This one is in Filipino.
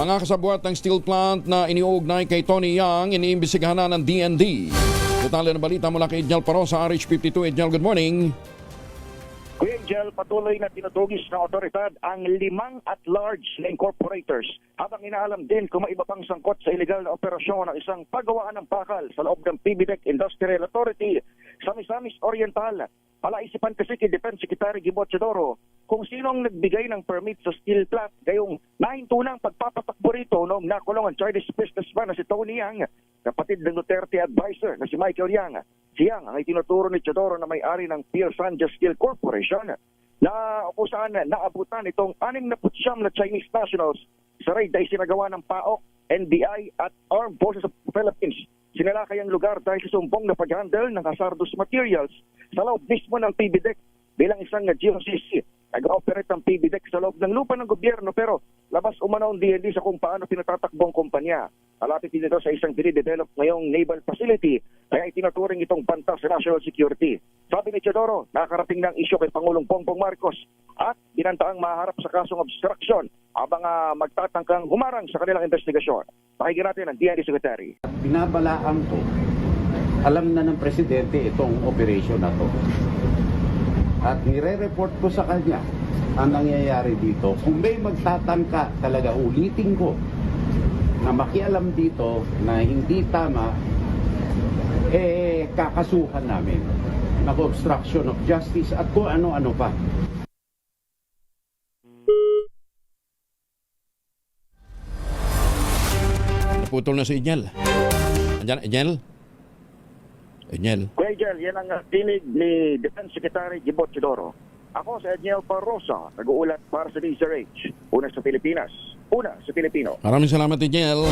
Mga kasabwat ng steel plant na iniuugnay kay Tony Yang, iniimbestigahan na ng DND. Detalye ng balita mula kay Ednel Paro sa RH52. Ednel, good morning. Kuya Angel, patuloy na tinutugis ng otoridad ang 5 at-large na incorporators habang inaalam din kung may iba pang sangkot sa illegal na operasyon ng isang paggawaan ng bakal sa loob ng PBDEC Industrial Authority sa Misamis Oriental. Palaisipan kasi kay Defense Secretary Gibot Chodoro kung sinong nagbigay ng permit sa steel plant gayong nahinto ng pagpapatakbo rito noong nakulong ang Chinese businessman na si Tony Yang, kapatid ng Duterte advisor na si Michael Yang. Si Yang ang itinuturo ni Chodoro na may-ari ng Pierre Sanchez Steel Corporation na kung saan naabutan itong 69 na Chinese nationals sa raid ay sinagawa ng PAOK, NBI at Armed Forces of the Philippines. Sinalakay ang lugar dahil sa sumbong na pag-handle ng hazardous materials sa loob mismo ng PBDEC bilang isang GOCC. Nag-operate ang PBDEC sa loob ng lupa ng gobyerno pero labas umano ang DND sa kung paano pinatatakbong kumpanya. Malapit din ito sa isang dinidevelop ngayong naval facility kaya itinuturing itong banta sa national security. Sabi ni Chodoro, nakarating ng isyo kay Pangulong Bongbong Marcos at binantaang maharap sa kasong obstruction habang magtatangkang humarang sa kanilang investigasyon. Pakinggan natin ang DND Secretary. Binabalaan ko, alam na ng Presidente itong operation na to. At nire-report ko sa kanya ang nangyayari dito. Kung may magtatangka, talaga ulitin ko na makialam dito na hindi tama, kakasuhan namin ng obstruction of justice at kung ano-ano pa. Putol na si Ednel. Andiyan, Ednel? Ednel. Kuya Angel, yan ang tinig ni Defense Secretary Gibot Chodoro. Ako sa Ednel Parosa, nag-uulat para sa DZRH. Una sa Pilipinas, una sa Pilipino. Maraming salamat, Ednel.